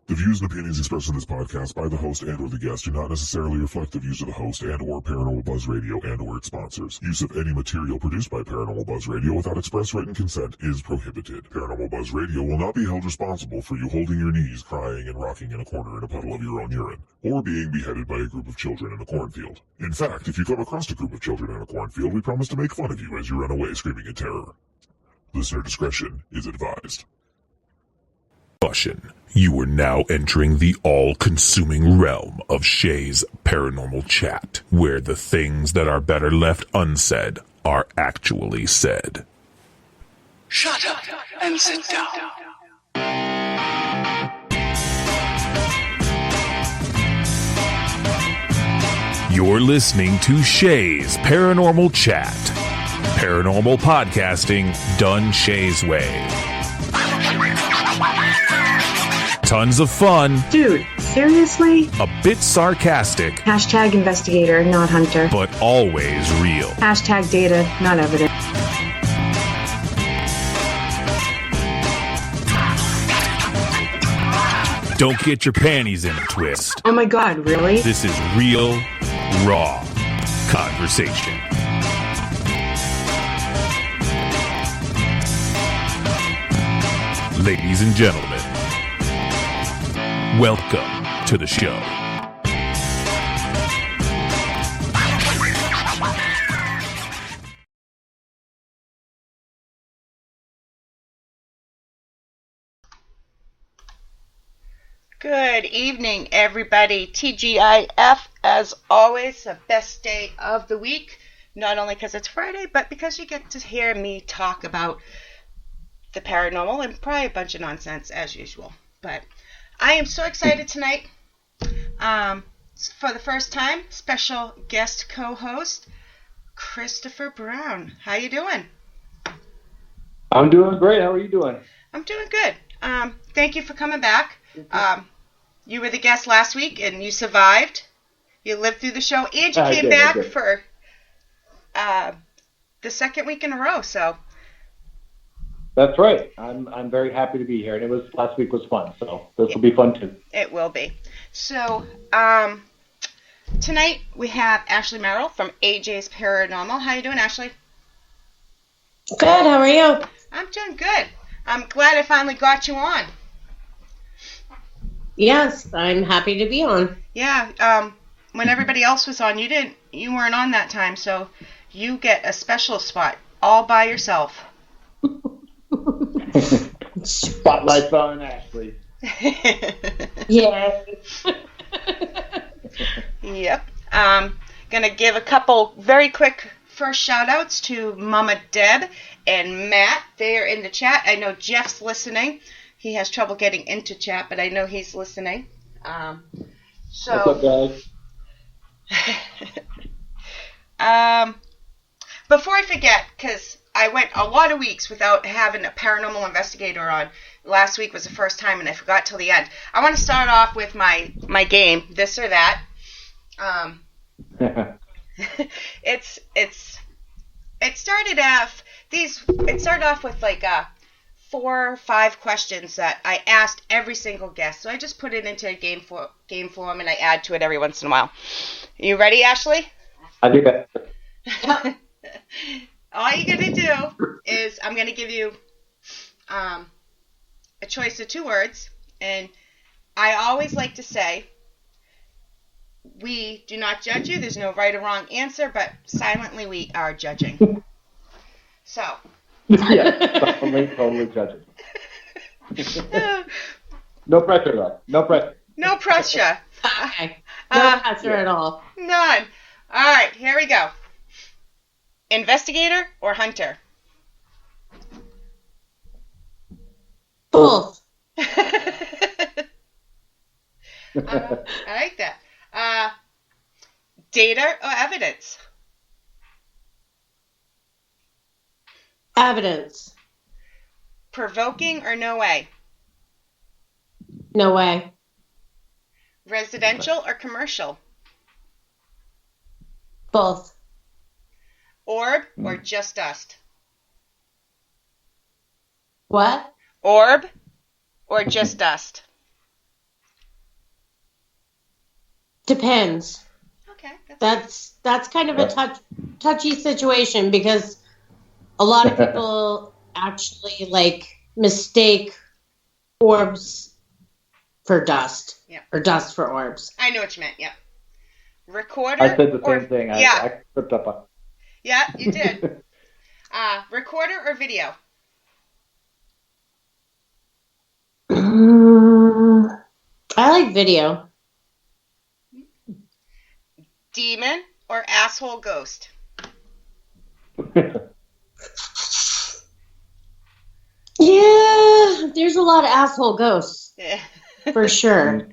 The views and opinions expressed in this podcast by the host and or the guest do not necessarily reflect the views of the host and or Paranormal Buzz Radio and or its sponsors. Use of any material produced by Paranormal Buzz Radio without express written consent is prohibited. Paranormal Buzz Radio will not be held responsible for you holding your knees, crying, and rocking in a corner in a puddle of your own urine, or being beheaded by a group of children in a cornfield. In fact, if you come across a group of children in a cornfield, we promise to make fun of you as you run away screaming in terror. Listener discretion is advised. Caution. You are now entering the all-consuming realm of Shay's Paranormal Chat, where the things that are better left unsaid are actually said. Shut up and sit down. You're listening to Shay's Paranormal Chat. Paranormal podcasting done Shay's way. Tons of fun. Dude, seriously? A bit sarcastic. Hashtag investigator, not hunter. But always real. Hashtag data, not evidence. Don't get your panties in a twist. Oh my god, really? This is real, raw conversation. Ladies and gentlemen, welcome to the show. Good evening, everybody. TGIF, as always, the best day of the week. Not only because it's Friday, but because you get to hear me talk about the paranormal and probably a bunch of nonsense as usual. But I am so excited tonight. For the first time, special guest co-host, Christopher Brown. How you doing? I'm doing great. How are you doing? I'm doing good. Thank you for coming back. You were the guest last week, and you survived. You lived through the show, and you came back for the second week in a row. So that's right. I'm very happy to be here, and last week was fun, so this will be fun too. It will be. So tonight we have Ashley Merrill from AJ's Paranormal. How you doing, Ashley? Good. How are you? I'm doing good. I'm glad I finally got you on. Yes, I'm happy to be on. Yeah. When everybody else was on, you weren't on that time, so you get a special spot all by yourself. Spotlight's on Ashley. Yeah. Yep. Gonna give a couple very quick first shout outs to Mama Deb and Matt. They are in the chat. I know Jeff's listening. He has trouble getting into chat, but I know he's listening. What's up, guys? Before I forget, because I went a lot of weeks without having a paranormal investigator on. Last week was the first time, and I forgot till the end. I want to start off with my game, this or that. It started off with like 4 or 5 questions that I asked every single guest. So I just put it into a game form, and I add to it every once in a while. You ready, Ashley? I do that. All you're going to do is I'm going to give you a choice of 2 words. And I always like to say, we do not judge you. There's no right or wrong answer, but silently we are judging. So. Yeah, totally judging. No pressure, though. No pressure. No pressure. Okay. No pressure at all. None. All right, here we go. Investigator or hunter? Both. I like that. Data or evidence? Evidence. Provoking or no way? No way. Residential or commercial? Both. Orb or just dust? What? Orb Or just dust? Depends. Okay. That's kind of a touchy situation because a lot of people actually like mistake orbs for dust. Yep. Or dust for orbs. I know what you meant, yeah. Recorder? I said the same thing. Yeah. I tripped up on. Yeah, you did. Recorder or video? I like video. Demon or asshole ghost? Yeah, there's a lot of asshole ghosts. Yeah. For sure.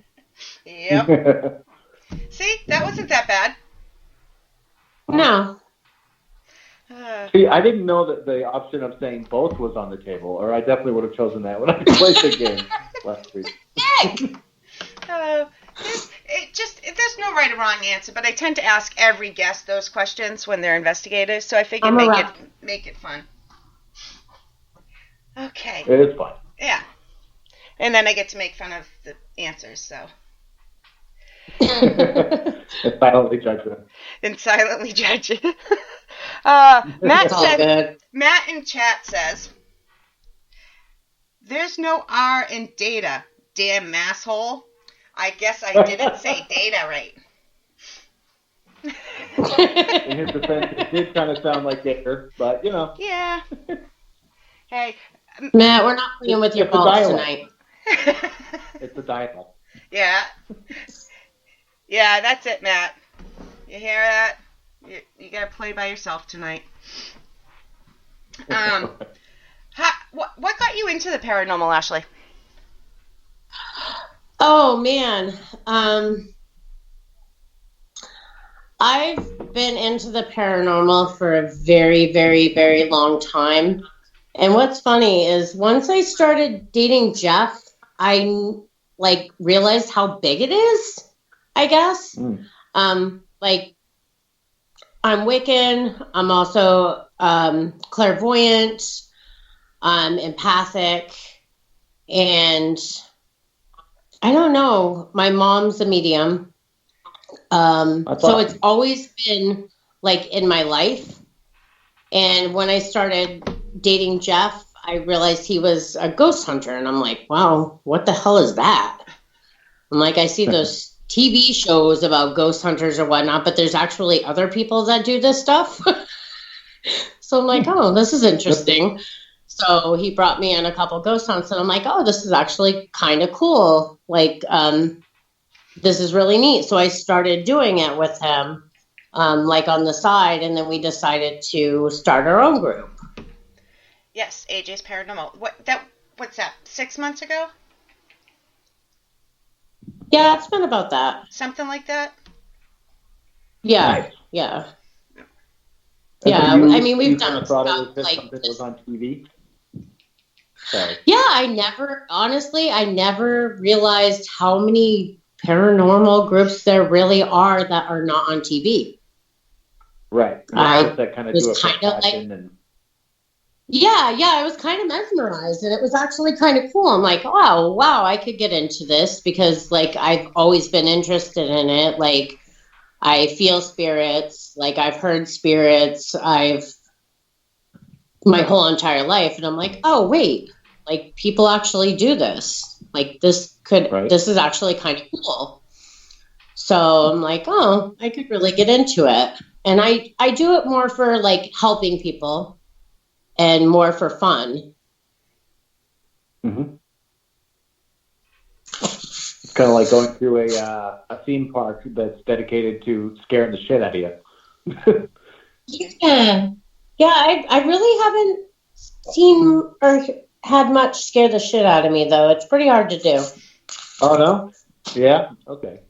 Yep. See, that wasn't that bad. No. See, I didn't know that the option of saying both was on the table, or I definitely would have chosen that when I played the game last week. There's no right or wrong answer, but I tend to ask every guest those questions when they're investigators, so I figured make it fun. Okay. It is fun. Yeah. And then I get to make fun of the answers, so. And silently judge them. And silently judge it. Matt in chat says, there's no R in data, damn masshole. I guess I didn't say data right. In his defense, it did kind of sound like Gator, but you know. Yeah. Hey. Matt, we're not playing with your balls tonight. It's a dialogue. Yeah. Yeah, that's it, Matt. You hear that? You gotta play by yourself tonight. What got you into the paranormal, Ashley? Oh man, I've been into the paranormal for a very, very, very long time. And what's funny is once I started dating Jeff, I realized how big it is, I guess. Like I'm Wiccan. I'm also clairvoyant. I'm empathic. And I don't know. My mom's a medium. So it's always been in my life. And when I started dating Jeff, I realized he was a ghost hunter. And I'm like, wow, what the hell is that? I'm like, I see those TV shows about ghost hunters or whatnot, but there's actually other people that do this stuff. So I'm like, oh, this is interesting. So he brought me on a couple ghost hunts, and I'm like, oh, this is actually kind of cool. This is really neat. So I started doing it with him, on the side, and then we decided to start our own group. Yes, AJ's Paranormal. What's that? 6 months ago? Yeah, it's been about that. Something like that? Yeah, nice. Yeah. And yeah, so I mean, we've done thought it stuff was just something that was on TV? Sorry. Yeah, I never realized how many paranormal groups there really are that are not on TV. Right. That kind of do a I was kind of mesmerized, and it was actually kind of cool. I'm like, oh, wow, I could get into this because, I've always been interested in it. I feel spirits, I've heard spirits, my whole entire life, and I'm like, oh, wait, people actually do this. This is actually kind of cool. So I'm like, oh, I could really get into it. And I do it more for, helping people. And more for fun. Mm-hmm. It's kind of like going through a theme park that's dedicated to scaring the shit out of you. Yeah. I really haven't seen or had much scare the shit out of me, though. It's pretty hard to do. Oh, no? Yeah? Okay.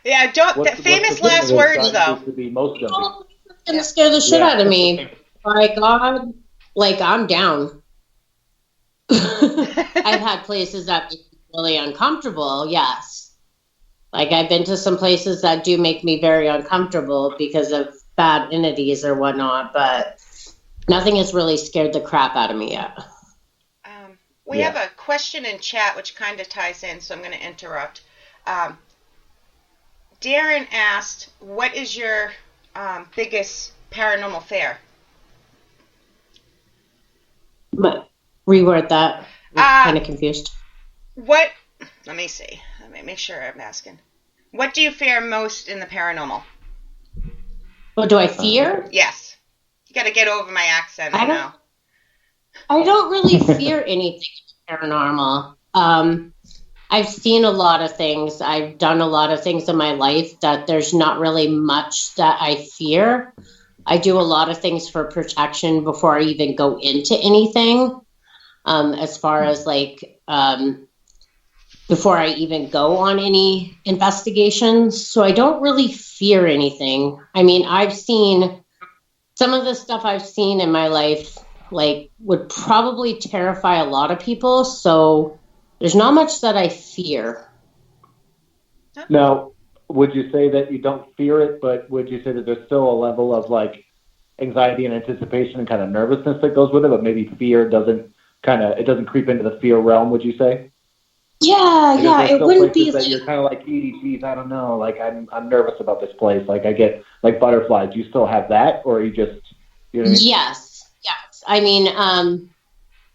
Yeah, famous last words, though. To be most jumpy. It's going to scare the shit out of me. By God... I'm down. I've had places that make me really uncomfortable, yes. I've been to some places that do make me very uncomfortable because of bad entities or whatnot, but nothing has really scared the crap out of me yet. We have a question in chat which kind of ties in, so I'm going to interrupt. Darren asked, what is your biggest paranormal fear? But reword that. I'm kind of confused. Let me see. Let me make sure I'm asking. What do you fear most in the paranormal? What do I fear? Yes. You got to get over my accent, I know. I don't really fear anything paranormal. I've seen a lot of things. I've done a lot of things in my life that there's not really much that I fear. I do a lot of things for protection before I even go into anything. As far as before I even go on any investigations. So I don't really fear anything. I mean, I've seen some of the stuff I've seen in my life, would probably terrify a lot of people. So there's not much that I fear. Now, would you say that you don't fear it, but would you say that there's still a level of anxiety and anticipation and kind of nervousness that goes with it, but maybe fear doesn't creep into the fear realm, would you say? Yeah, it wouldn't be that you're kind of geez, I don't know, I'm nervous about this place. I get butterflies. Do you still have that, or are you just, you know what I mean? Yes. I mean,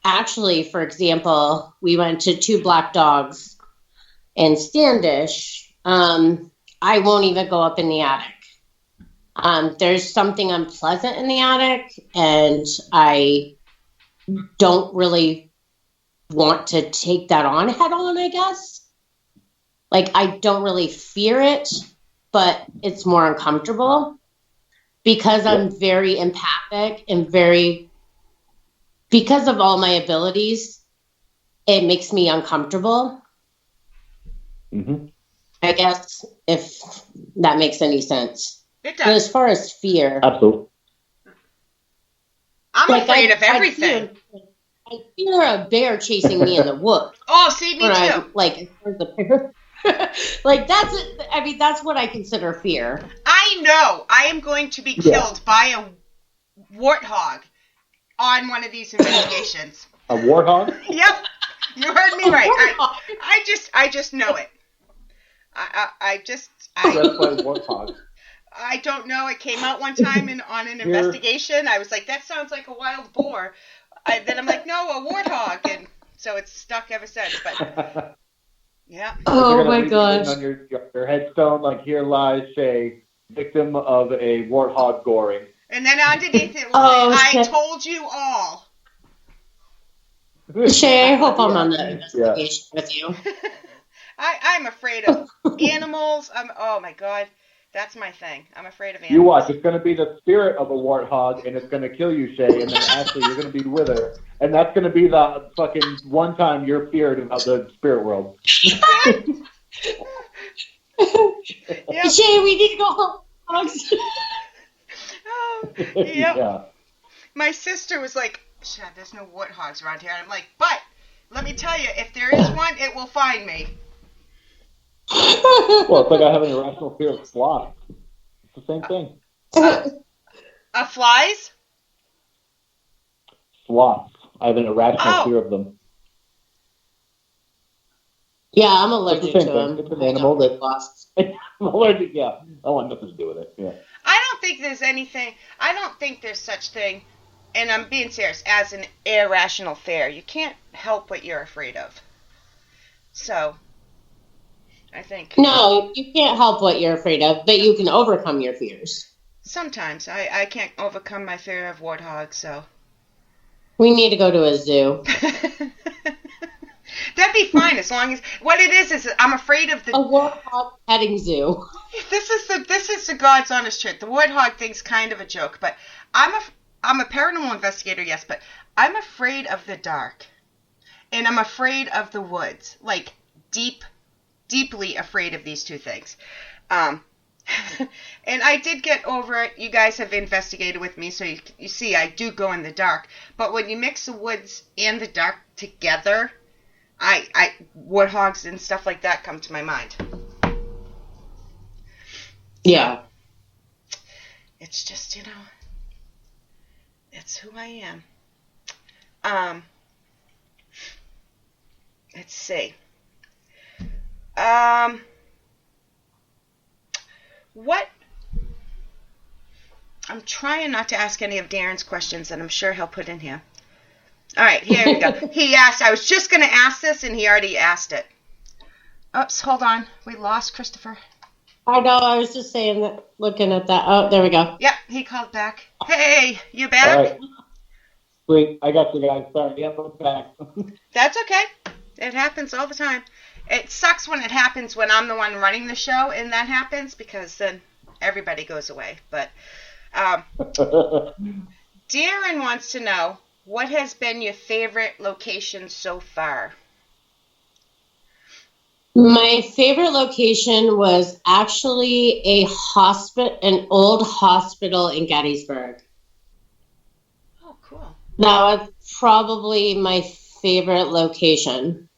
actually, for example, we went to 2 Black Dogs in Standish. I won't even go up in the attic. There's something unpleasant in the attic, and I don't really want to take that on head on, I guess. I don't really fear it, but it's more uncomfortable because I'm very empathic and because of all my abilities, it makes me uncomfortable. Mm-hmm. I guess, if that makes any sense. It does. But as far as fear, Absolutely. I'm afraid of everything. I fear a bear chasing me in the woods. Oh, see, me too. That's it. I mean, that's what I consider fear. I know I am going to be killed by a warthog on one of these investigations. A warthog? Yep, you heard me right. I just know it. That's why warthog. I don't know. It came out one time on an investigation. I was like, that sounds like a wild boar. Then I'm like, no, a warthog, and so it's stuck ever since. But yeah. Oh my gosh. On your headstone, here lies Shay, victim of a warthog goring. And then underneath it will say, I told you all. Shay, I hope I'm on that investigation with you. I'm afraid of animals. Oh my God. That's my thing. I'm afraid of animals. You watch. It's going to be the spirit of a warthog, and it's going to kill you, Shay, and then Ashley, you're going to be with her. And that's going to be the fucking one time you're feared about the spirit world. Yep. Shay, we need to go home. Oh, yep. Yeah. My sister was like, "Shit, there's no warthogs around here." And I'm like, but let me tell you, if there is one, it will find me. Well, it's like I have an irrational fear of sloths. It's the same thing. Flies? Sloths. I have an irrational fear of them. Yeah, I'm allergic to them. It's an animal that I'm allergic. Yeah, I want nothing to do with it. Yeah. I don't think there's such thing, and I'm being serious, as an irrational fear. You can't help what you're afraid of. So, I think. No, you can't help what you're afraid of, but you can overcome your fears. Sometimes. I can't overcome my fear of warthogs, so. We need to go to a zoo. That'd be fine, as long as what it is I'm afraid of the a warthog petting zoo. This is the God's honest truth. The warthog thing's kind of a joke, but I'm a paranormal investigator, yes, but I'm afraid of the dark, and I'm afraid of the woods, deeply afraid of these two things. And I did get over it. You guys have investigated with me, so you see I do go in the dark. But when you mix the woods and the dark together, warthogs and stuff like that come to my mind. Yeah. It's just, it's who I am. Let's see. What? I'm trying not to ask any of Darren's questions that I'm sure he'll put in here. All right, here we go. He asked, I was just going to ask this, and he already asked it. Oops, hold on. We lost Christopher. I know, I was just saying that, looking at that. Oh, there we go. Yep, he called back. Hey, you back? All right. Sweet, I got you guys. Sorry, yep, I'm back. That's okay. It happens all the time. It sucks when it happens when I'm the one running the show and that happens, because then everybody goes away. But Darren wants to know, what has been your favorite location so far? My favorite location was actually an old hospital in Gettysburg. Oh, cool. That was probably my favorite location.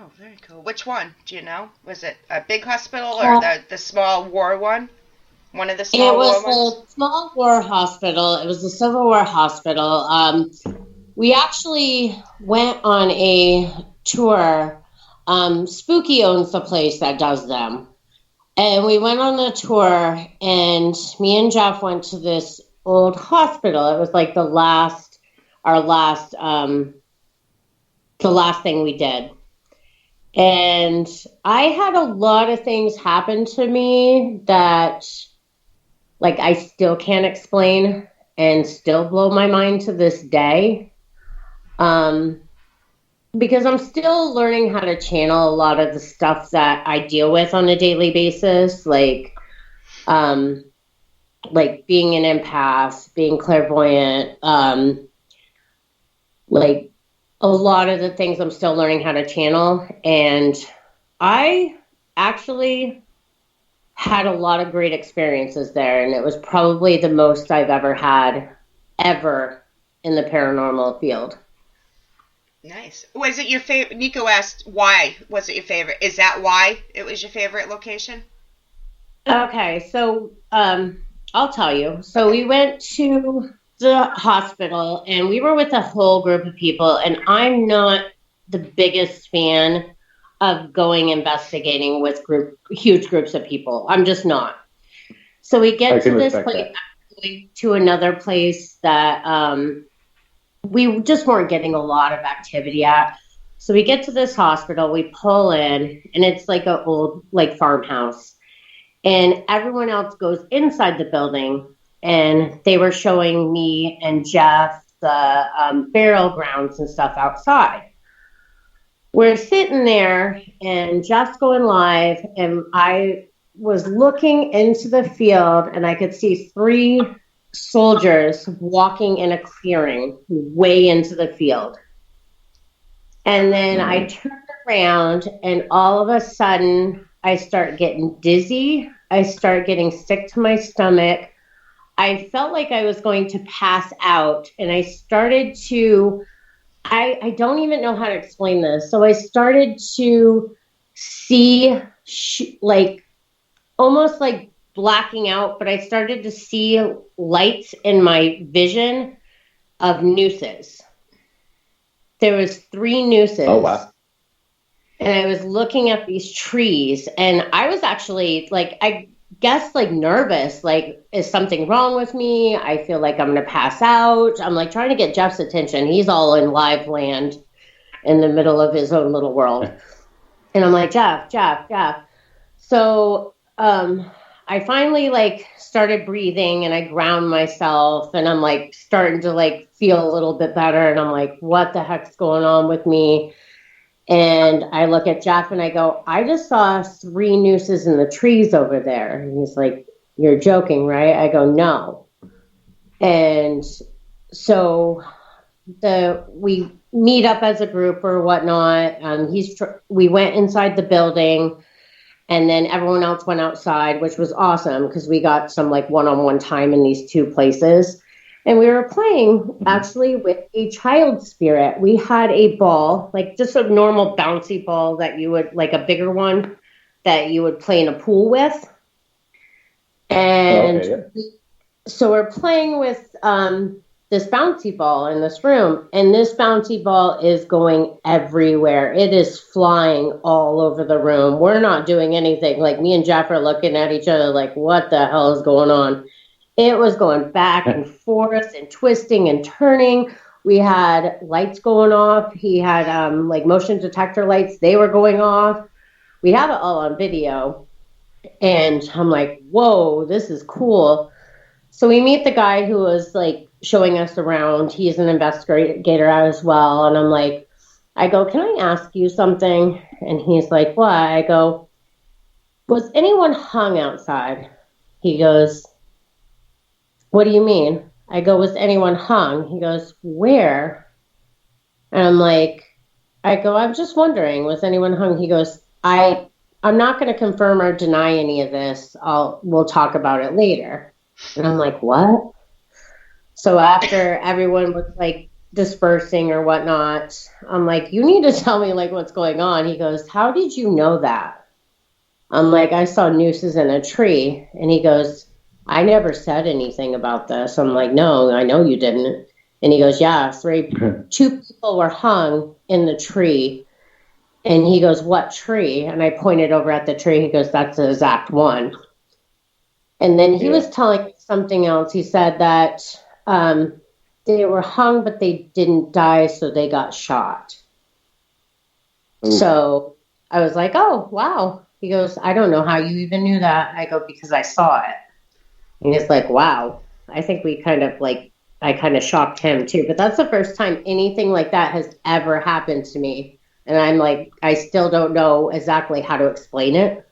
Oh, very cool. Which one? Do you know? Was it a big hospital or the small war one? One of the small war ones? It was a small war hospital. It was a Civil War hospital. We actually went on a tour. Spooky owns the place that does them. And we went on the tour, and me and Jeff went to this old hospital. It was like the last thing we did. And I had a lot of things happen to me that, like, I still can't explain and still blow my mind to this day. Because I'm still learning how to channel a lot of the stuff that I deal with on a daily basis, like being an empath, being clairvoyant, like a lot of the things I'm still learning how to channel. And I actually had a lot of great experiences there, and it was probably the most I've ever had in the paranormal field. Nice. Was it your favorite? Nico asked, why was it your favorite? Is that why it was your favorite location? Okay, so I'll tell you. So we went to the hospital, and we were with a whole group of people, and I'm not the biggest fan of going investigating with huge groups of people. I'm just not. So we get to this place, to another place that we just weren't getting a lot of activity at. So we get to this hospital, we pull in, and it's like an old farmhouse. And everyone else goes inside the building, and they were showing me and Jeff the burial grounds and stuff outside. We're sitting there, and Jeff's going live, and I was looking into the field, and I could see 3 soldiers walking in a clearing way into the field. And then I turned around, and all of a sudden I start getting dizzy. I start getting sick to my stomach. I felt like I was going to pass out, and I started to, I don't even know how to explain this. So I started to see almost like blacking out, but I started to see lights in my vision of nooses. There was 3 nooses. Oh, wow. And I was looking at these trees, and I was actually I guess nervous, is something wrong with me? I feel like I'm going to pass out. I'm trying to get Jeff's attention. He's all in live land in the middle of his own little world. And I'm like, Jeff. So, I finally started breathing, and I ground myself, and I'm starting to feel a little bit better. And I'm like, what the heck's going on with me? And I look at Jeff and I go, I just saw 3 nooses in the trees over there. And he's like, you're joking, right? I go, no. And so we meet up as a group or whatnot. We went inside the building, and then everyone else went outside, which was awesome because we got some one-on-one time in these 2 places. And we were playing actually with a child spirit. We had a ball, just a normal bouncy ball that you would, a bigger one that you would play in a pool with. And so we're playing with this bouncy ball in this room, and this bouncy ball is going everywhere. It is flying all over the room. We're not doing anything. Like, me and Jeff are looking at each other like, what the hell is going on? It was going back and forth and twisting and turning. We had lights going off. He had like motion detector lights. They were going off. We have it all on video. And I'm like, whoa, this is cool. So we meet the guy who was like showing us around. He's an investigator as well. And I'm like, I go, can I ask you something? And he's like, what? I go, was anyone hung outside? He goes, what do you mean? I go, was anyone hung? He goes, where? And I'm like, I'm just wondering, was anyone hung? He goes, I'm not going to confirm or deny any of this. We'll talk about it later. And I'm like, what? So after everyone was like dispersing or whatnot, I'm like, you need to tell me like what's going on. He goes, how did you know that? I'm like, I saw nooses in a tree. And he goes, I never said anything about this. I'm like, no, I know you didn't. And he goes, yeah, 2 people were hung in the tree. And he goes, what tree? And I pointed over at the tree. He goes, that's the exact one. And then he was telling me something else. He said that they were hung, but they didn't die, so they got shot. Ooh. So I was like, oh, wow. He goes, I don't know how you even knew that. I go, because I saw it. And he's like, wow. I think I kind of shocked him too. But that's the first time anything like that has ever happened to me. And I'm like, I still don't know exactly how to explain it.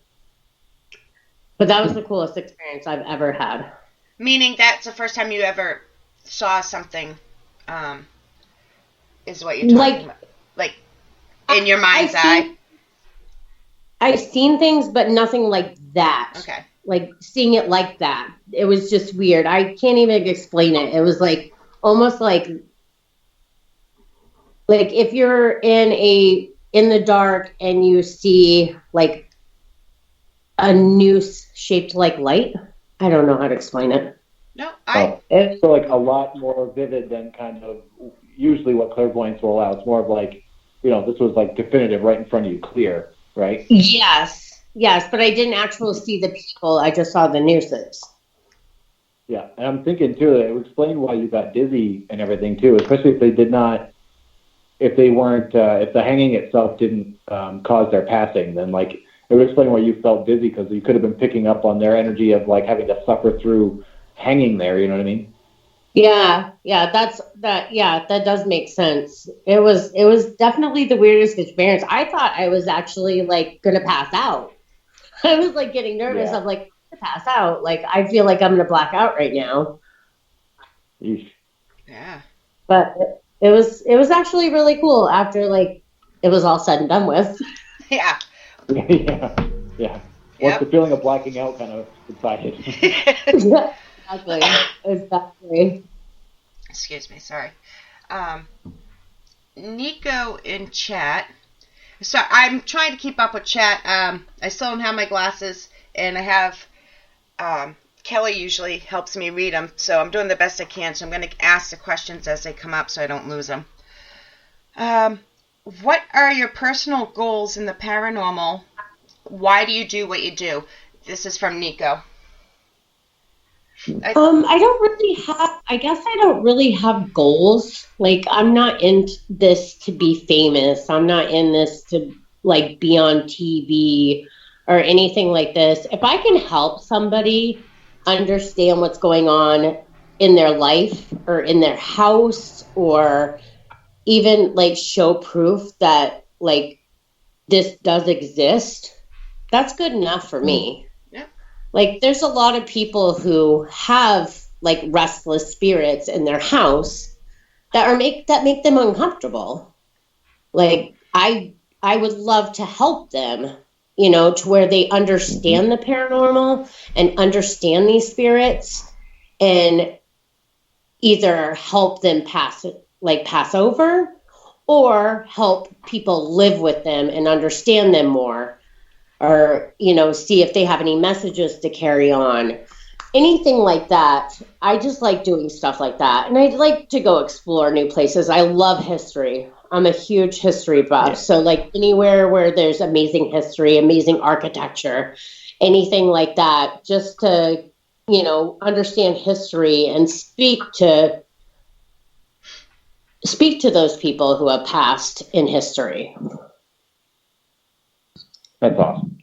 But that was the coolest experience I've ever had. Meaning that's the first time you ever saw something, is what you're talking about? Like, in your mind's eye? I've seen things, but nothing like that. Okay. Like, seeing it like that. It was just weird. I can't even explain it. It was like, almost like if you're in the dark and you see, like, a noose shaped like light. I don't know how to explain it. No, it's so like a lot more vivid than kind of usually what clairvoyance will allow. It's more of like, this was like definitive right in front of you, clear, right? Yes, but I didn't actually see the people. I just saw the nooses. Yeah, and I'm thinking too that it would explain why you got dizzy and everything too, especially if if the hanging itself didn't cause their passing, then like. It would explain why you felt dizzy, because you could have been picking up on their energy of like having to suffer through hanging there. You know what I mean? Yeah, that does make sense. It was definitely the weirdest experience. I thought I was actually like gonna pass out. I was like getting nervous. I'm like, I'm gonna pass out. Like, I feel like I'm gonna black out right now. Yeesh. Yeah. But it was actually really cool after like it was all said and done with. Yeah. Yeah. Once the feeling of blacking out kind of subsided. Exactly. Excuse me, sorry. Nico in chat. So I'm trying to keep up with chat. I still don't have my glasses, and I have Kelly usually helps me read them, so I'm doing the best I can. So I'm going to ask the questions as they come up so I don't lose them. What are your personal goals in the paranormal? Why do you do what you do? This is from Nico. I guess I don't really have goals. Like, I'm not in this to be famous. I'm not in this to like be on TV or anything like this. If I can help somebody understand what's going on in their life or in their house, or even like show proof that like this does exist, that's good enough for me. Yeah. Like, there's a lot of people who have like restless spirits in their house that make them uncomfortable. Like, I would love to help them, to where they understand the paranormal and understand these spirits, and either help them pass over, or help people live with them and understand them more, or see if they have any messages to carry on. anything like that. I just like doing stuff like that. And I like to go explore new places. I love history. I'm a huge history buff. Yeah. So like anywhere where there's amazing history, amazing architecture, anything like that, just to, understand history and speak to those people who have passed in history. That's awesome.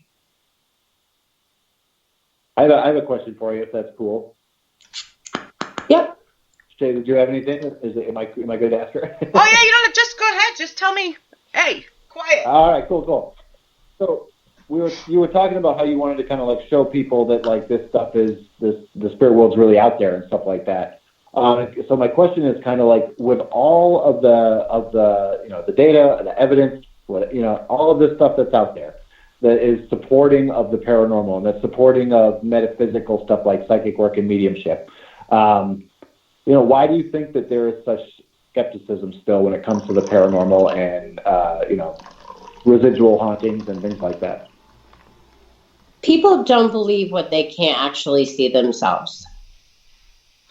I have a question for you, if that's cool. Yep. Shay, did you have anything? Am I good to ask her? Oh yeah, just go ahead. Just tell me. Hey, quiet. All right, cool. So you were talking about how you wanted to kind of like show people that like this stuff is the spirit world's really out there and stuff like that. So my question is kind of like, with all of the data, the evidence, all of this stuff that's out there that is supporting of the paranormal and that's supporting of metaphysical stuff like psychic work and mediumship. Why do you think that there is such skepticism still when it comes to the paranormal and residual hauntings and things like that? People don't believe what they can't actually see themselves.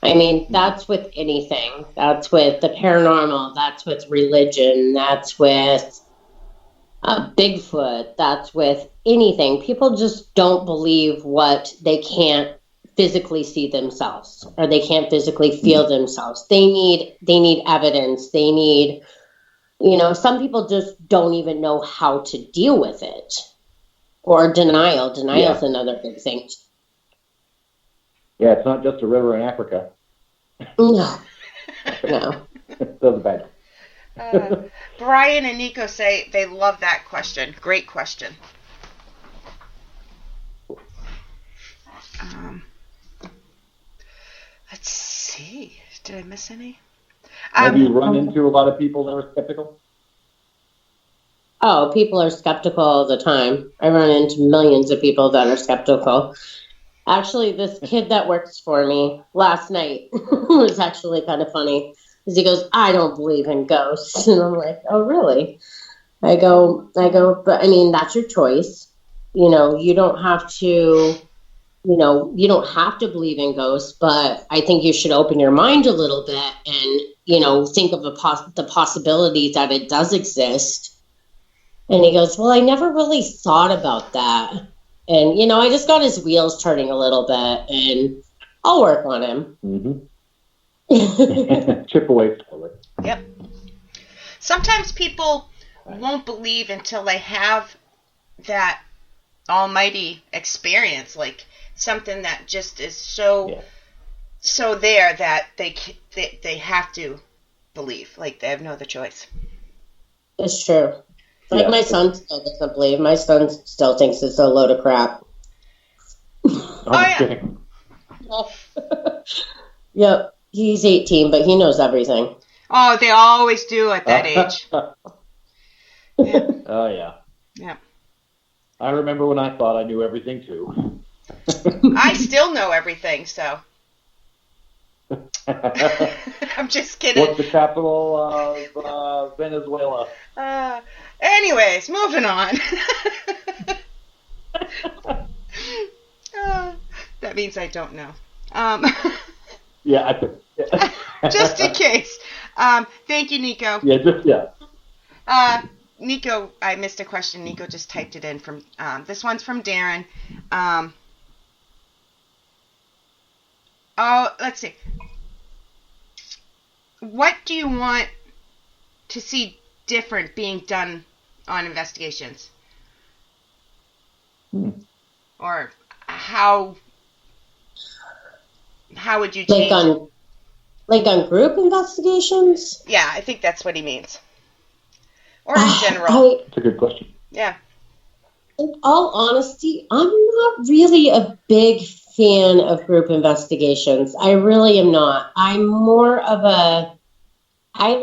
I mean, that's with anything. That's with the paranormal. That's with religion. That's with Bigfoot. That's with anything. People just don't believe what they can't physically see themselves, or they can't physically feel themselves. They need evidence. They need, some people just don't even know how to deal with it. Or denial. Denial is another big thing. Yeah, it's not just a river in Africa. No. Those are bad. Brian and Nico say they love that question. Great question. Let's see. Did I miss any? Have you run into a lot of people that are skeptical? Oh, people are skeptical all the time. I run into millions of people that are skeptical. Actually, this kid that works for me last night was actually kind of funny. Because he goes, I don't believe in ghosts. And I'm like, oh, really? I go, but I mean, that's your choice. You don't have to, you don't have to believe in ghosts, but I think you should open your mind a little bit and, think of the possibility that it does exist. And he goes, well, I never really thought about that. And, I just got his wheels turning a little bit, and I'll work on him. Mm-hmm. Chip away slowly. Yep. Sometimes people won't believe until they have that almighty experience, like something that just is so there that they have to believe, like they have no other choice. It's true. Like my son still doesn't believe. My son still thinks it's a load of crap. Kidding. Yep. He's 18, but he knows everything. Oh, they always do at that age. Yeah. Oh, yeah. Yeah. I remember when I thought I knew everything, too. I still know everything, so. I'm just kidding. What's the capital of Venezuela? Anyways, moving on. That means I don't know. Yeah, I think. Just in case. Thank you, Nico. Nico, I missed a question. Nico just typed it in from. This one's from Darren. Let's see. What do you want to see different being done on investigations? Or how would you change like on group investigations? Yeah, I think that's what he means. Or in general. That's a good question. Yeah. In all honesty, I'm not really a big fan of group investigations. I really am not. I'm more of I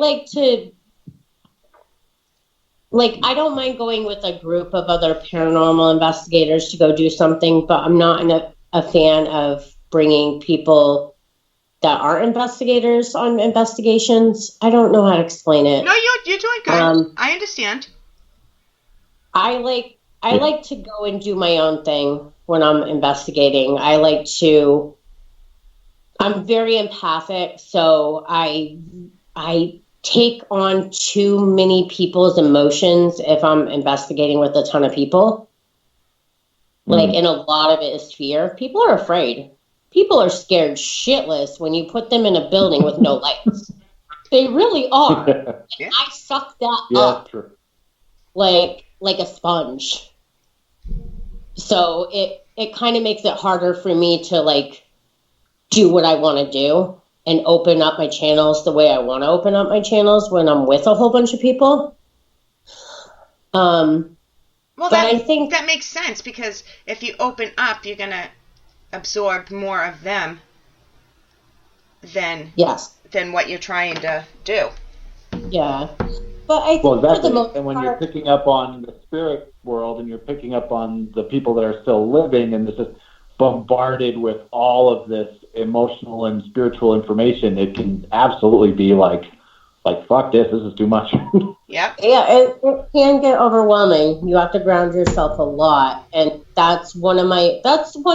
don't mind going with a group of other paranormal investigators to go do something, but I'm not a fan of bringing people that aren't investigators on investigations. I don't know how to explain it. No, you're doing good. I understand. I like to go and do my own thing when I'm investigating. I like to, I'm very empathic, so I take on too many people's emotions if I'm investigating with a ton of people. Like, and a lot of it is fear. People are afraid. People are scared shitless when you put them in a building with no lights. They really are. And I suck that up true. like a sponge. So it kind of makes it harder for me to like do what I want to do and open up my channels the way I want to open up my channels when I'm with a whole bunch of people. Well, but I think that makes sense, because if you open up, you're going to absorb more of them than what you're trying to do. Yeah. But I think exactly. for the most and when part, you're picking up on the spirit world and you're picking up on the people that are still living and this is bombarded with all of this emotional and spiritual information, it can absolutely be like fuck this is too much. Yeah, it can get overwhelming. You have to ground yourself a lot, and that's one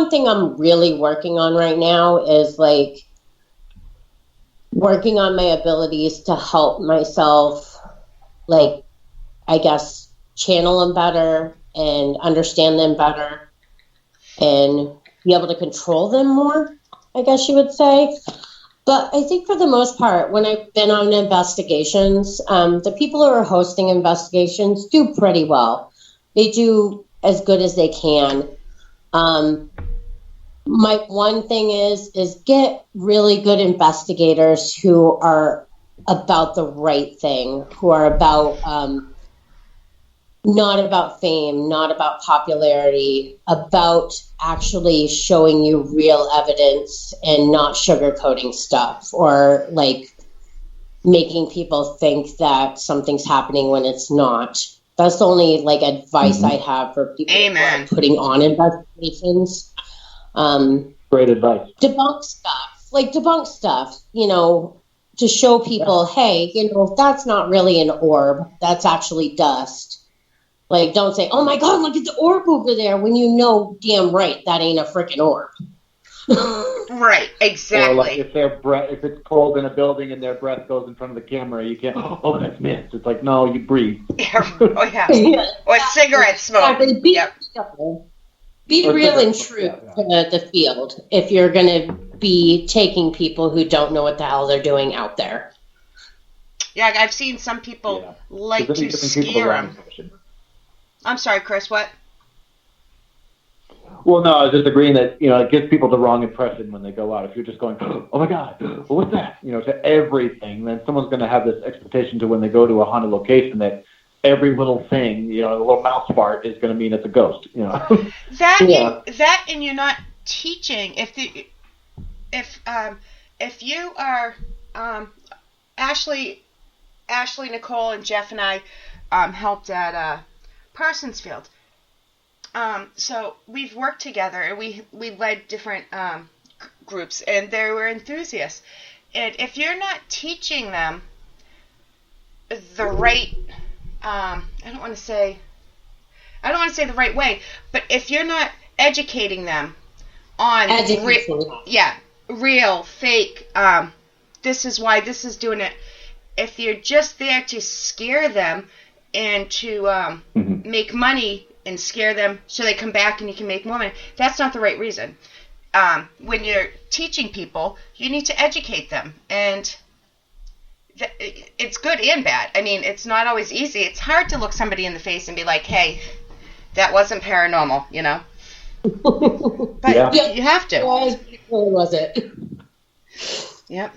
thing I'm really working on right now, is like working on my abilities to help myself, like, I guess, channel them better and understand them better and be able to control them more, I guess you would say. But I think for the most part, when I've been on investigations, the people who are hosting investigations do pretty well. They do as good as they can. My one thing is get really good investigators who are about the right thing, who are about not about fame, not about popularity, about actually showing you real evidence and not sugarcoating stuff or like making people think that something's happening when it's not. That's the only like advice I have for people who are putting on investigations. Great advice. Debunk stuff, you know, to show people, hey, you know, that's not really an orb. That's actually dust. Like, don't say, oh my God, look at the orb over there, when you know damn right that ain't a freaking orb. Right, exactly. Or like if it's cold in a building and their breath goes in front of the camera, you can't, oh, that's mist. It's like, no, you breathe. Oh, yeah. Or cigarette smoke. Exactly. Be real and true to the field if you're going to be taking people who don't know what the hell they're doing out there. Yeah, I've seen some people like to scare them. I'm sorry, Chris, what? Well, no, I was just agreeing that, you know, it gives people the wrong impression when they go out. If you're just going, oh my God, what's that? You know, to everything, then someone's going to have this expectation to when they go to a haunted location that every little thing, you know, the little mouse fart is going to mean it's a ghost, you know. That and you're not teaching. If you are Ashley, Nicole, and Jeff and I helped at Parsonsfield. So we've worked together and we led different groups, and they were enthusiasts. And if you're not teaching them the right, I don't want to say the right way, but if you're not educating them on real, fake, this is why this is doing it. If you're just there to scare them and to make money and scare them so they come back and you can make more money, that's not the right reason. When you're teaching people, you need to educate them, and it's good and bad. I mean, it's not always easy. It's hard to look somebody in the face and be like, hey, that wasn't paranormal, you know? But you have to. What was it? Yep.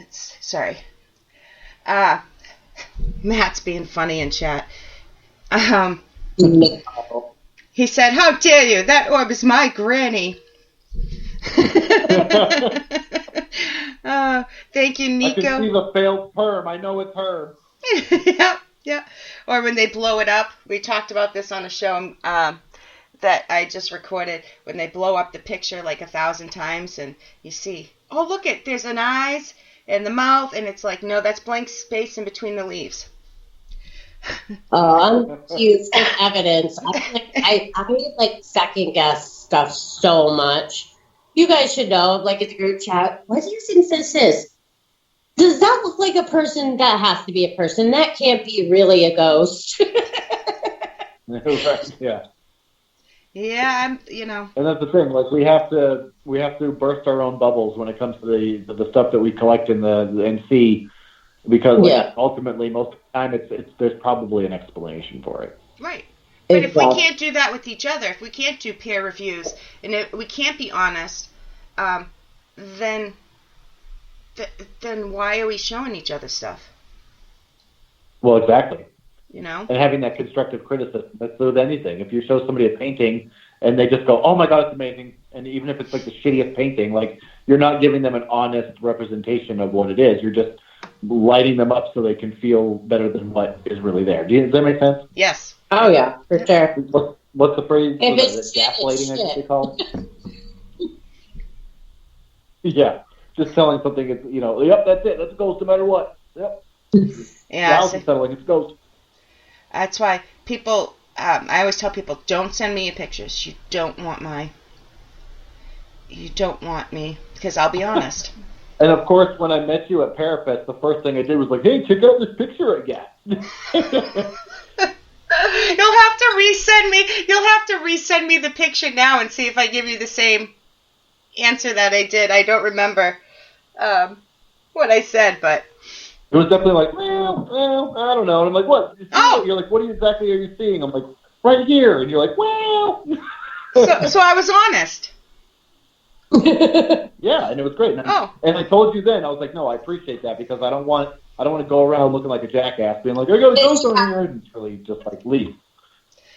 Sorry. Matt's being funny in chat. He said, how dare you? That orb is my granny. Thank you, Nico. I can see the failed perm. I know it's her. Yeah. Or when they blow it up. We talked about this on a show that I just recorded. When they blow up the picture like 1,000 times and you see, oh, look it, there's an eyes and the mouth, and it's like, no, that's blank space in between the leaves. I'm huge with evidence. I like second guess stuff so much. You guys should know, like in the group chat, what do you think this is? Does that look like a person? That has to be a person. That can't be really a ghost. Right, yeah. Yeah, And that's the thing. Like we have to burst our own bubbles when it comes to the stuff that we collect and see, because ultimately most of the time it's there's probably an explanation for it. Right. But if we can't do that with each other, if we can't do peer reviews, and if we can't be honest, then why are we showing each other stuff? Well, exactly. And having that constructive criticism. That's with anything. If you show somebody a painting and they just go, "Oh my God, it's amazing," and even if it's like the shittiest painting, like you're not giving them an honest representation of what it is. You're just lighting them up so they can feel better than what is really there. Does that make sense? Yes. Oh yeah, for sure. What's the phrase? If it's gaslighting, I guess they call it. Yeah, just telling something. It's yep, that's it. That's a ghost no matter what. Yep. Yeah. It's settling. It's a ghost. That's why people. I always tell people, don't send me your pictures. You don't want me, because I'll be honest. And of course, when I met you at Parafest, the first thing I did was like, "Hey, check out this picture I got." You'll have to resend me the picture now and see if I give you the same answer that I did. I don't remember what I said, but it was definitely like, well, I don't know. And I'm like, what? You're like, what exactly are you seeing? I'm like, right here. And you're like, well. So I was honest. Yeah, and it was great. And I told you then, I was like, no, I appreciate that, because I don't want to go around looking like a jackass, being like, I got a ghost over here, and really just like leave.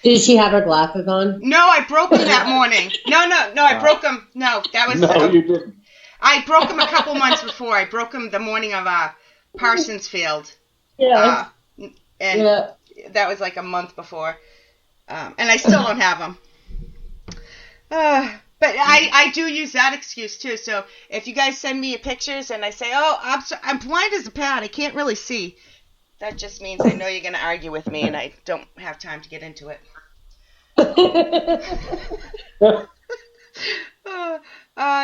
Did she have her glasses on? No, I broke them that morning. No, I broke them. No, that was. No, you didn't. I broke them a couple months before. I broke them the morning of Parsons Field. Yeah. And that was like a month before. And I still don't have them. But I do use that excuse too. So if you guys send me pictures and I say, oh, I'm blind as a bat, I can't really see, that just means I know you're going to argue with me and I don't have time to get into it.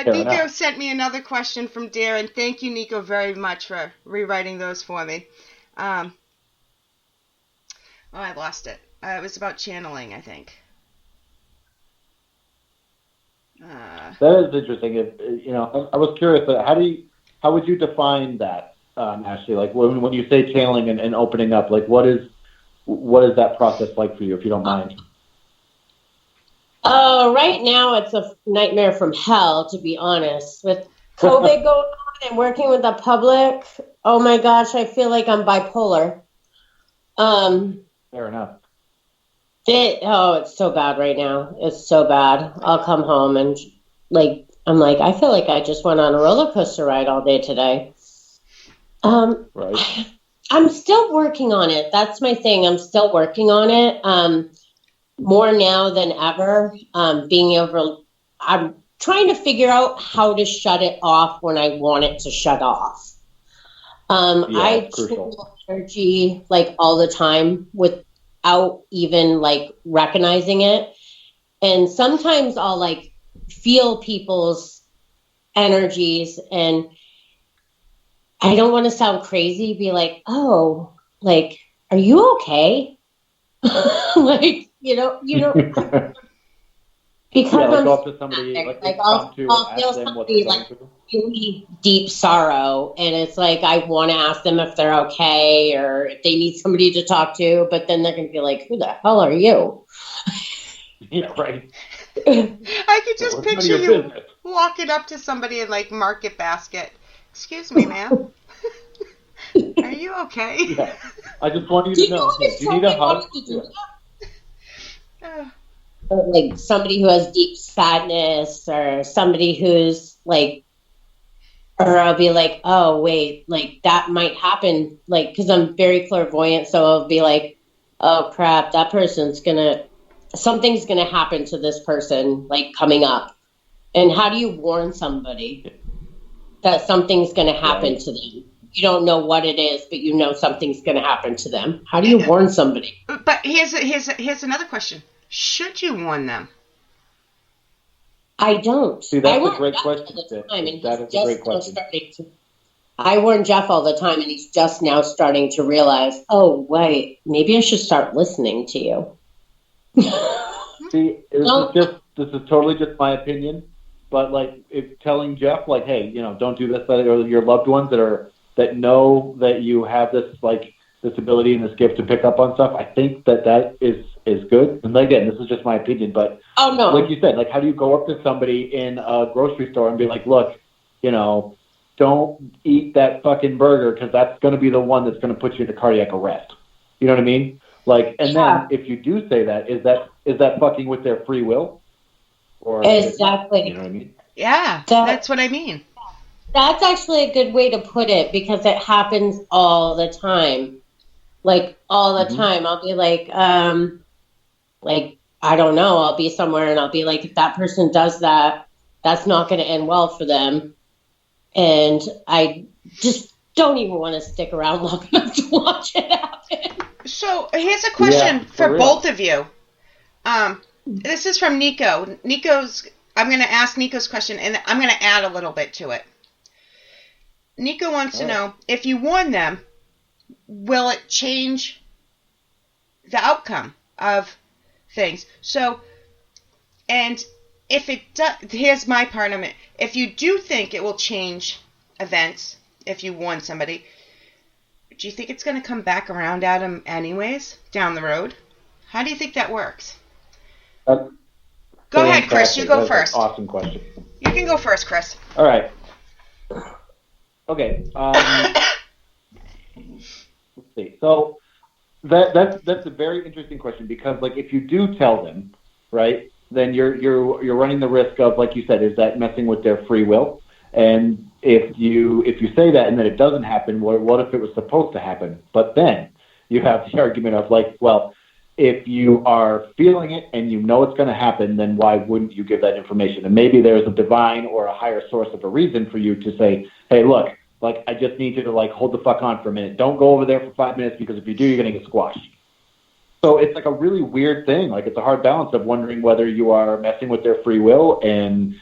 Nico sent me another question from Darren. Thank you, Nico, very much for rewriting those for me. I lost it. It was about channeling, I think. That is interesting. I was curious. How would you define that, Ashley? Like when you say channeling and opening up, like what is that process like for you, if you don't mind? Right now it's a nightmare from hell, to be honest. With COVID going on and working with the public, oh my gosh, I feel like I'm bipolar. Fair enough. It's so bad right now. It's so bad. I'll come home and I feel like I just went on a roller coaster ride all day today. Right. I'm still working on it. That's my thing. I'm still working on it. More now than ever. I'm trying to figure out how to shut it off when I want it to shut off. I channel energy all the time without even recognizing it. And sometimes I'll feel people's energies, and I don't want to sound crazy, be like, oh, are you okay? Because I'm go up to somebody, I'll feel somebody really deep sorrow, and it's I want to ask them if they're okay or if they need somebody to talk to, but then they're going to be like, who the hell are you? Yeah, right. I could just picture you walking up to somebody in Market Basket. Excuse me, ma'am. Are you okay? Yeah. I just want you to know. Do you need a hug? Somebody who has deep sadness, or somebody who's or I'll be like, oh wait, that might happen, because I'm very clairvoyant, so I'll be like, oh crap, that something's gonna happen to this person coming up. And how do you warn somebody that something's gonna happen to them? you don't know what it is, but you know something's going to happen to them. How do you warn somebody? But here's another question. Should you warn them? I don't. See, that's a great question. I warn Jeff all the time, and he's just now starting to realize, oh, wait, maybe I should start listening to you. See, this is totally just my opinion, but like, if telling Jeff, like, hey, don't do this, or your loved ones that know that you have this ability and this gift to pick up on stuff, I think that is good. And again, this is just my opinion, but like you said, like, how do you go up to somebody in a grocery store and be like, look, don't eat that fucking burger because that's going to be the one that's going to put you into cardiac arrest. You know what I mean? Like, and then if you do say that, is that fucking with their free will? Or exactly. You know what I mean? Yeah, that's what I mean. That's actually a good way to put it because it happens all the time. Like, all the time. I'll be like, I don't know. I'll be somewhere and I'll be like, if that person does that, that's not going to end well for them. And I just don't even want to stick around long enough to watch it happen. So here's a question for both of you. This is from Nico. I'm going to ask Nico's question, and I'm going to add a little bit to it. Nico wants to know, if you warn them, will it change the outcome of things? So, and if it does, here's my part of it. If you do think it will change events, if you warn somebody, do you think it's going to come back around at them anyways down the road? How do you think that works? Go ahead, Chris. You go first. Awesome question. You can go first, Chris. All right. Okay. Let's see. So that's a very interesting question because, like, if you do tell them, right, then you're running the risk of, like you said, is that messing with their free will? And if you say that and then it doesn't happen, what if it was supposed to happen? But then you have the argument of, like, well, if you are feeling it and you know it's going to happen, then why wouldn't you give that information? And maybe there's a divine or a higher source of a reason for you to say, hey, look, like, I just need you to, like, hold the fuck on for a minute. Don't go over there for 5 minutes because if you do, you're going to get squashed. So it's like a really weird thing. Like, it's a hard balance of wondering whether you are messing with their free will and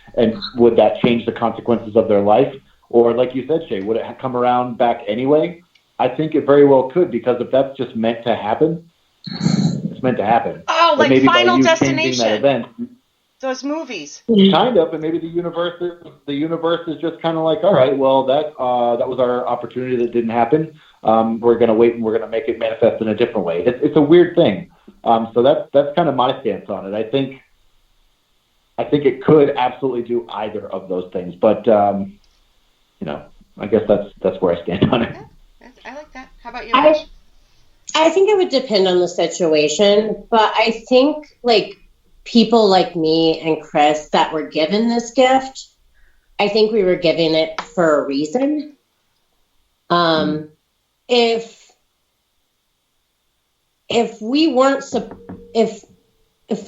would that change the consequences of their life? Or, like you said, Shay, would it come around back anyway? I think it very well could, because if that's just meant to happen, it's meant to happen. Oh, but like maybe Final by you Destination. That event, those movies. kind of, and maybe the universe is just kind of like, all right, well, that was our opportunity that didn't happen. We're going to wait and we're going to make it manifest in a different way. It's a weird thing. So that's kind of my stance on it. I think it could absolutely do either of those things, but I guess that's where I stand on it. Yeah, I like that. How about you, Rich? I think it would depend on the situation, but I think, like, people like me and Chris that were given this gift, I think we were given it for a reason. If we weren't, if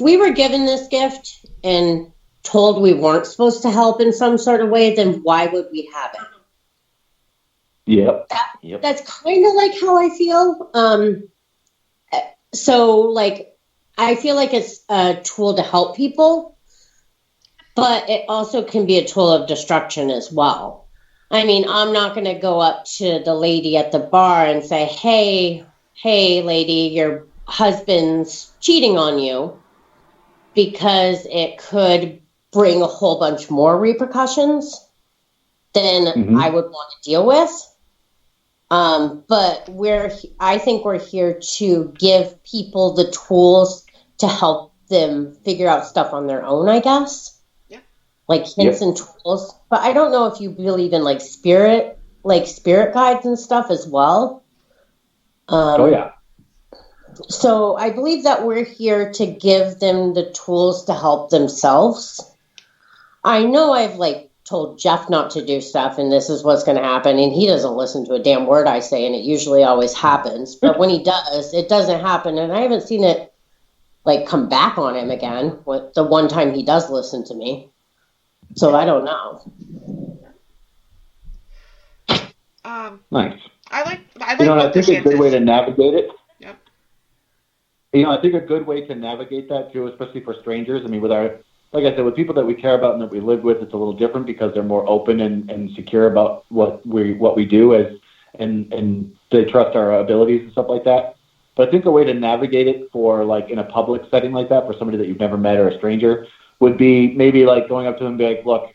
we were given this gift and told we weren't supposed to help in some sort of way, then why would we have it? Yep. That's kind of like how I feel. So, like, I feel like it's a tool to help people, but it also can be a tool of destruction as well. I mean, I'm not going to go up to the lady at the bar and say, hey, lady, your husband's cheating on you, because it could bring a whole bunch more repercussions than I would want to deal with. But I think we're here to give people the tools to help them figure out stuff on their own, I guess. Yeah. Like hints and tools. But I don't know if you believe in spirit guides and stuff as well. So I believe that we're here to give them the tools to help themselves. I know I've told Jeff not to do stuff and this is what's going to happen, and he doesn't listen to a damn word I say, and it usually always happens. But when he does, it doesn't happen, and I haven't seen it come back on him again with the one time he does listen to me. So I don't know. Nice. I like You know, and I both the think a good way to chances. navigate it. Yep. You know, I think a good way to navigate that too, especially for strangers. I mean, with our, like I said, with people that we care about and that we live with, it's a little different because they're more open and secure about what we do and they trust our abilities and stuff like that. But I think a way to navigate it for like in a public setting like that for somebody that you've never met or a stranger would be maybe like going up to them and be like, look,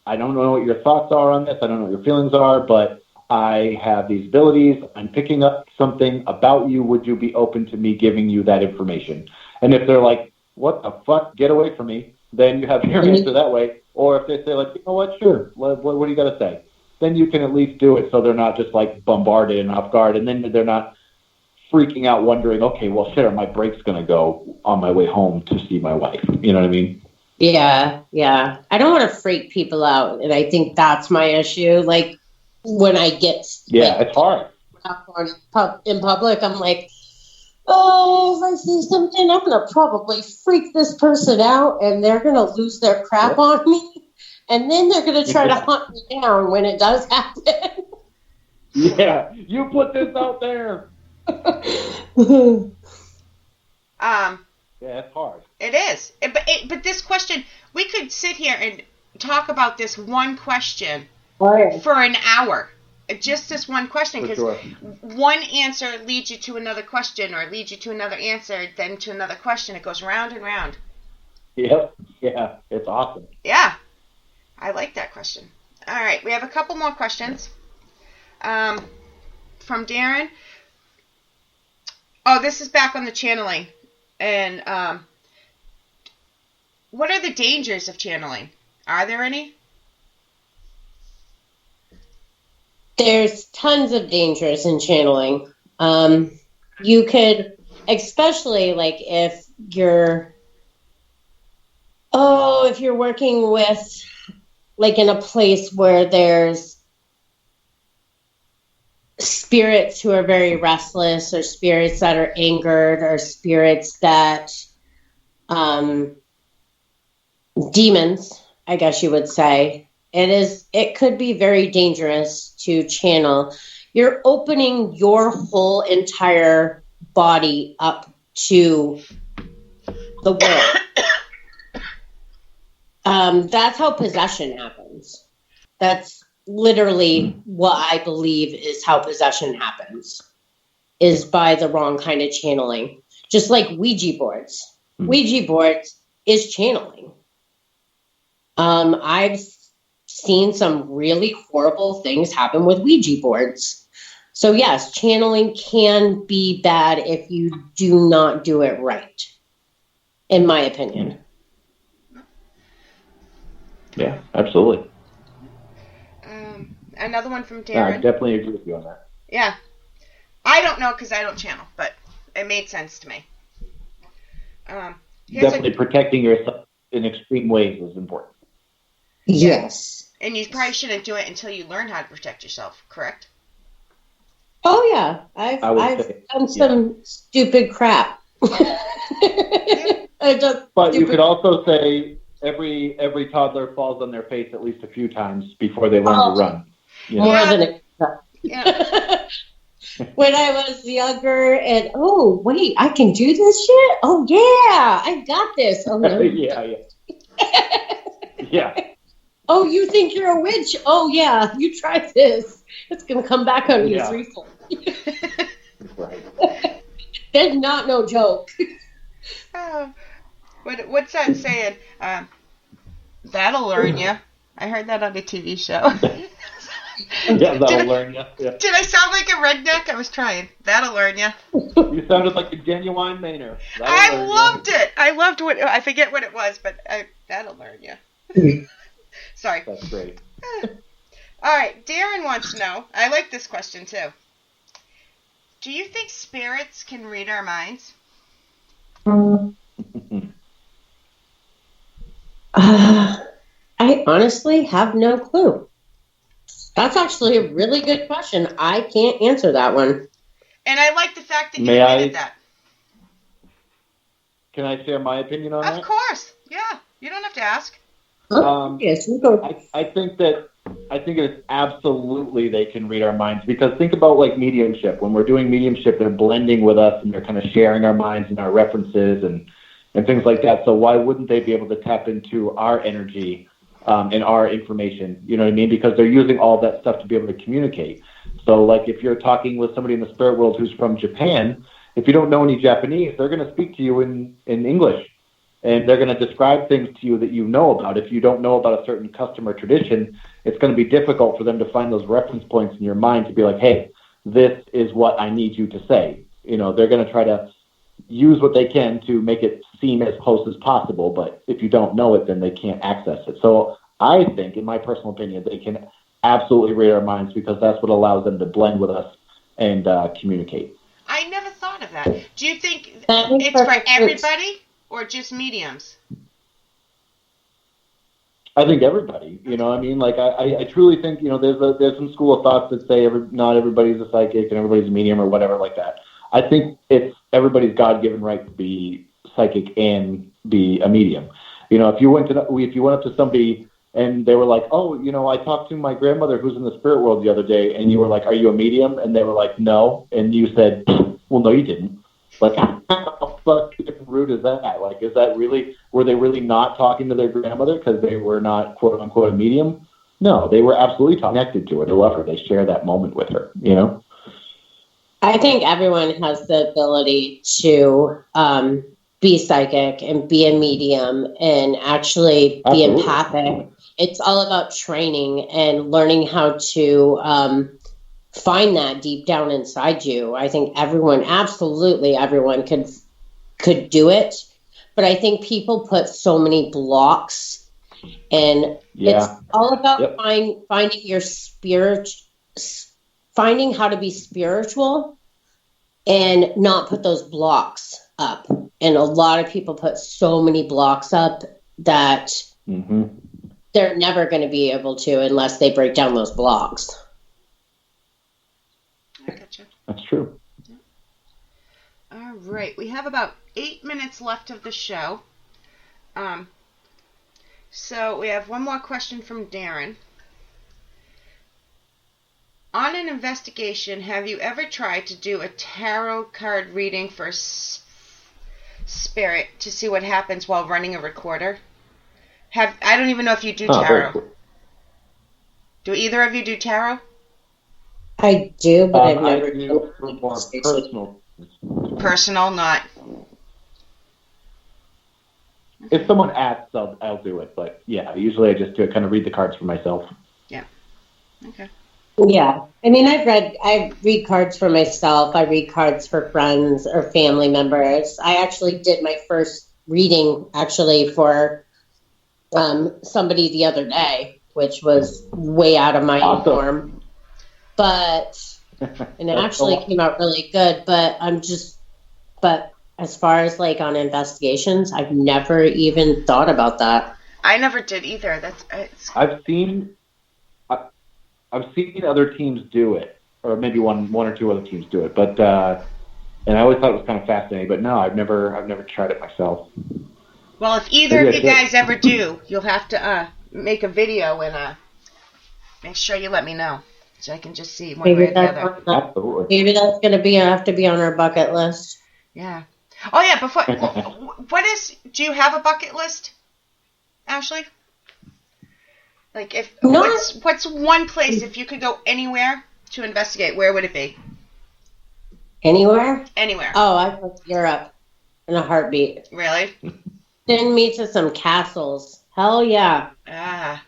I don't know what your thoughts are on this. I don't know what your feelings are, but I have these abilities. I'm picking up something about you. Would you be open to me giving you that information? And if they're like, what the fuck, get away from me, then you have your answer that way. Or if they say like, you know what, sure, what do you got to say? Then you can at least do it so they're not just like bombarded and off guard. And then they're not freaking out wondering, okay, well, shit, are my brakes going to go on my way home to see my wife? You know what I mean? Yeah. I don't want to freak people out. And I think that's my issue. Like, when I get it's hard in public, I'm like, oh, if I see something, I'm gonna probably freak this person out, and they're gonna lose their crap on me, and then they're gonna try to hunt me down when it does happen. Yeah, you put this out there. Yeah, it's hard. It is. But this question, we could sit here and talk about this one question for an hour. Just this one question, because one answer leads you to another question, or leads you to another answer, then to another question. It goes round and round. Yep. Yeah, it's awesome. Yeah, I like that question. All right, we have a couple more questions from Darren. Oh, this is back on the channeling. And what are the dangers of channeling? Are there any? There's tons of dangers in channeling. You could, especially like if you're working with, like in a place where there's spirits who are very restless, or spirits that are angered, or spirits that, demons, I guess you would say. It could be very dangerous to channel. You're opening your whole entire body up to the world. That's how possession happens. That's literally what I believe is how possession happens, is by the wrong kind of channeling. Just like Ouija boards. Ouija boards is channeling. I've seen some really horrible things happen with Ouija boards. So yes, channeling can be bad if you do not do it right, in my opinion. Yeah, absolutely. Another one from Darren. Yeah, I definitely agree with you on that. Yeah. I don't know because I don't channel, but it made sense to me. Definitely protecting yourself in extreme ways is important. Yes. And you probably shouldn't do it until you learn how to protect yourself, correct? Oh, yeah. I've done some stupid crap. But you could also say every toddler falls on their face at least a few times before they learn to run. You know? More than a when I was younger, and wait, I can do this shit? Oh yeah, I got this. Oh no. Yeah. Oh, you think you're a witch? Oh yeah, you try this. It's gonna come back on you threefold. Right. That's not no joke. What's that saying? That'll learn you. I heard that on a TV show. Yeah, that'll learn you. Yeah. Did I sound like a redneck? I was trying. That'll learn you. You sounded like a genuine Mainer. I loved it. I loved I forget what it was, but that'll learn you. Sorry. That's great. All right, Darren wants to know. I like this question too. Do you think spirits can read our minds? I honestly have no clue. That's actually a really good question. I can't answer that one. And I like the fact that you admitted that. Can I share my opinion on that? Of course. Yeah. You don't have to ask. Yes, you go. I think that I think it's absolutely they can read our minds, because think about like mediumship. When we're doing mediumship, they're blending with us and they're kind of sharing our minds and our references and things like that. So why wouldn't they be able to tap into our energy and our information? You know what I mean? Because they're using all that stuff to be able to communicate. So like if you're talking with somebody in the spirit world who's from Japan, if you don't know any Japanese, they're going to speak to you in English. And they're going to describe things to you that you know about. If you don't know about a certain custom or tradition, it's going to be difficult for them to find those reference points in your mind to be like, hey, this is what I need you to say. You know, they're going to try to use what they can to make it seem as close as possible. But if you don't know it, then they can't access it. So I think, in my personal opinion, they can absolutely read our minds, because that's what allows them to blend with us and communicate. I never thought of that. Do you think it's for everybody? Or just mediums? I think everybody, you know, I mean, like, I truly think, you know, there's some school of thought that say not everybody's a psychic and everybody's a medium or whatever like that. I think it's everybody's God-given right to be psychic and be a medium. You know, if you went up to somebody and they were like, oh, you know, I talked to my grandmother who's in the spirit world the other day, and you were like, are you a medium? And they were like, no. And you said, well, no, you didn't. Like, how fucking rude is that? Like, is that really, were they really not talking to their grandmother because they were not, quote unquote, a medium? No, they were absolutely connected to her. They love her. They share that moment with her, you know? I think everyone has the ability to be psychic and be a medium and actually be empathic. It's all about training and learning how to find that deep down inside you. I think absolutely everyone could do it, but I think people put so many blocks, and it's all about finding your spirit, finding how to be spiritual and not put those blocks up. And a lot of people put so many blocks up that they're never going to be able to unless they break down those blocks. I gotcha. That's true. Yeah. All right. We have about 8 minutes left of the show. So we have one more question from Darren. On an investigation, have you ever tried to do a tarot card reading for spirit to see what happens while running a recorder? I don't even know if you do tarot. Cool. Do either of you do tarot? I do, but I've never do more personal. Personal, not. If someone asks, I'll do it. But yeah, usually I just do it, kind of read the cards for myself. Yeah. Okay. Yeah, I mean, I read cards for myself. I read cards for friends or family members. I actually did my first reading for somebody the other day, which was way out of my norm. But and it actually came out really good. But as far as like on investigations, I've never even thought about that. I never did either. I've seen other teams do it, or maybe one or two other teams do it. But and I always thought it was kind of fascinating. But no, I've never tried it myself. Well, if either of you guys ever do, you'll have to make a video and make sure you let me know so I can just see one way or the other. Absolutely. Maybe that's going to have to be on our bucket list. Yeah. Oh yeah. Before, do you have a bucket list, Ashley? Like, what's one place, if you could go anywhere to investigate, where would it be? Anywhere? Anywhere. Oh, I'd go to Europe in a heartbeat. Really? Send me to some castles. Hell yeah. I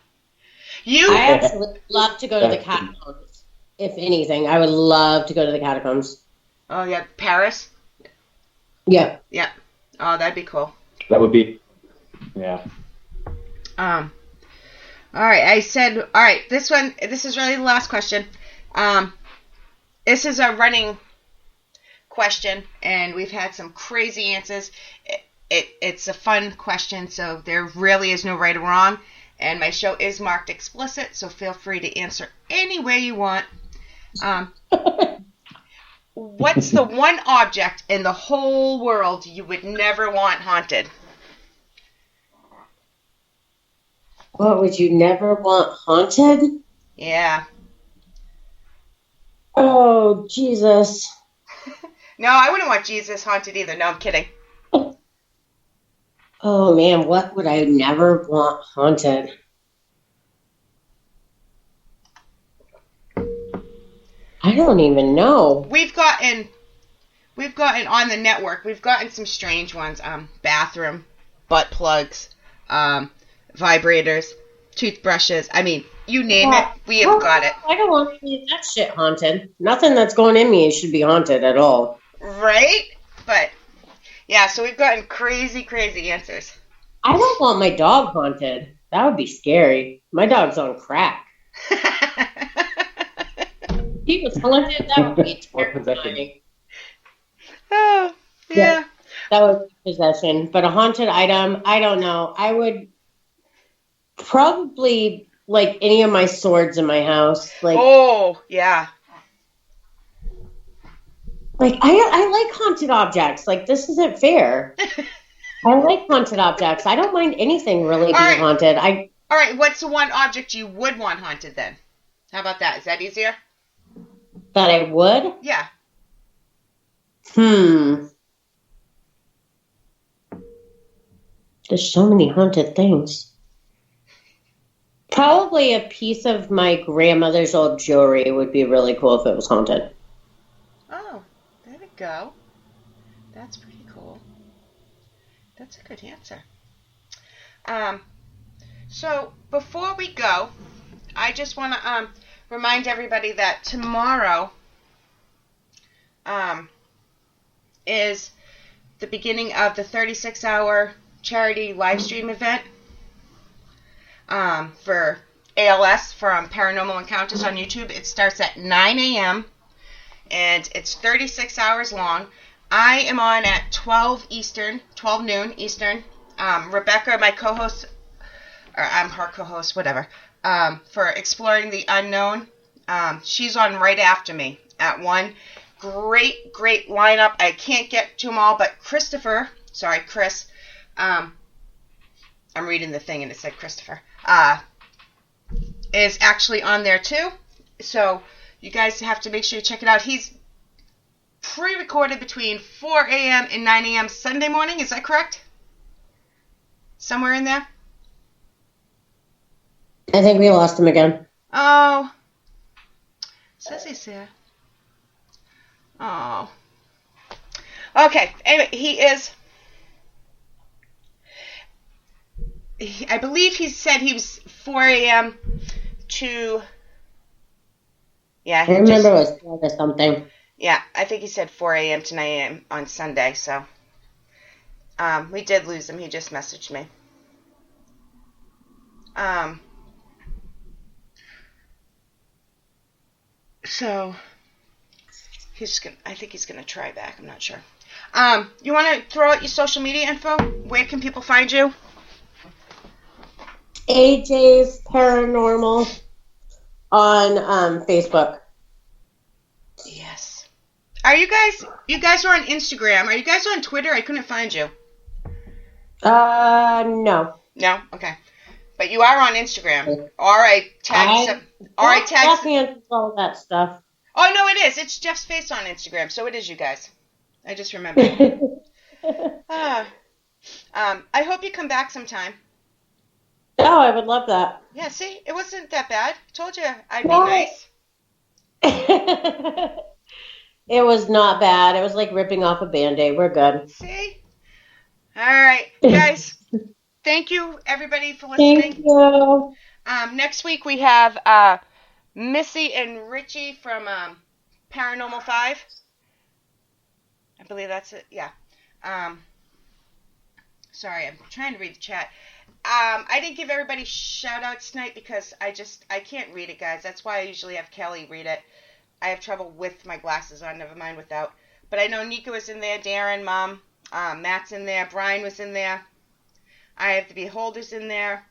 actually love to go to the catacombs. If anything, I would love to go to the catacombs. Oh, yeah. Paris? Yeah. Yeah. Oh, that'd be cool. That would be, yeah. All right. All right. This is really the last question. This is a running question, and we've had some crazy answers. It's a fun question, so there really is no right or wrong. And my show is marked explicit, so feel free to answer any way you want. What's the one object in the whole world you would never want haunted? What would you never want haunted? Yeah. Oh, Jesus. No, I wouldn't want Jesus haunted either. No, I'm kidding. Oh, man, what would I never want haunted? I don't even know. We've gotten on the network, we've gotten some strange ones. Bathroom, butt plugs, vibrators, toothbrushes. I mean, you name it, we have got it. I don't want any of that shit haunted. Nothing that's going in me should be haunted at all. Right? But, yeah, so we've gotten crazy, crazy answers. I don't want my dog haunted. That would be scary. My dog's on crack. He was haunted, that would be terrifying. Oh, yeah. That would be possession. But a haunted item, I don't know. I would probably like any of my swords in my house. Like, oh, yeah. Like I like haunted objects. Like, this isn't fair. I like haunted objects. I don't mind anything really being haunted. All right, what's the one object you would want haunted then? How about that? Is that easier? That I would? Yeah. There's so many haunted things. Probably a piece of my grandmother's old jewelry would be really cool if it was haunted. Oh, there we go. That's pretty cool. That's a good answer. So before we go, I just want to remind everybody that tomorrow is the beginning of the 36-hour charity live stream event for ALS from Paranormal Encounters on YouTube. It starts at 9 a.m. and it's 36 hours long. I am on at 12 noon Eastern. Rebecca, my co-host, or I'm her co-host, whatever, for Exploring the Unknown. She's on right after me at 1. Great lineup. I can't get to them all, but Chris, I'm reading the thing and it said Christopher, is actually on there too. So you guys have to make sure you check it out. He's pre-recorded between 4 a.m. and 9 a.m. Sunday morning. Is that correct? Somewhere in there? I think we lost him again. Oh. Says he's here. Oh. Okay. Anyway, I believe he said he was 4 a.m. to... Yeah. I remember it was 4 or something. Yeah, I think he said 4 a.m. to 9 a.m. on Sunday, so... we did lose him. He just messaged me. So... I think he's gonna try back. I'm not sure. You want to throw out your social media info? Where can people find you? AJ's Paranormal on Facebook. Yes. Are you guys are on Instagram? Are you guys on Twitter? I couldn't find you. No. No? Okay. But you are on Instagram. All right. Tag all that stuff. Oh, no, it is. It's Jeff's face on Instagram, so it is you guys. I just remembered. I hope you come back sometime. Oh, I would love that. Yeah, see? It wasn't that bad. Told you I'd be nice. It was not bad. It was like ripping off a Band-Aid. We're good. See? All right. Guys, thank you, everybody, for listening. Thank you. Next week we have Missy and Richie from Paranormal 5. I believe that's it. Yeah. Sorry, I'm trying to read the chat. I didn't give everybody shout-outs tonight because I can't read it, guys. That's why I usually have Kelly read it. I have trouble with my glasses on, never mind without. But I know Nico was in there, Darren, Mom, Matt's in there, Brian was in there. I have the Beholders in there.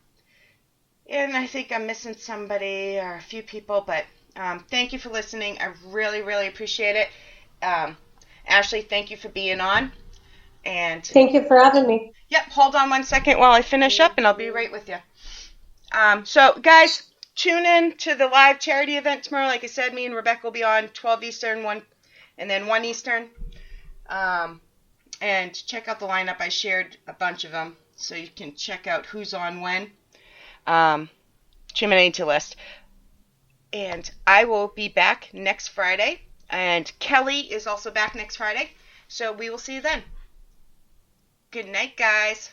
And I think I'm missing somebody or a few people, but thank you for listening. I really, really appreciate it. Ashley, thank you for being on. And thank you for having me. Yep, hold on one second while I finish up, and I'll be right with you. So, guys, tune in to the live charity event tomorrow. Like I said, me and Rebecca will be on 12 Eastern, 1 Eastern. And check out the lineup. I shared a bunch of them, so you can check out who's on when. Trim to list. And I will be back next Friday. And Kelly is also back next Friday. So we will see you then. Good night, guys.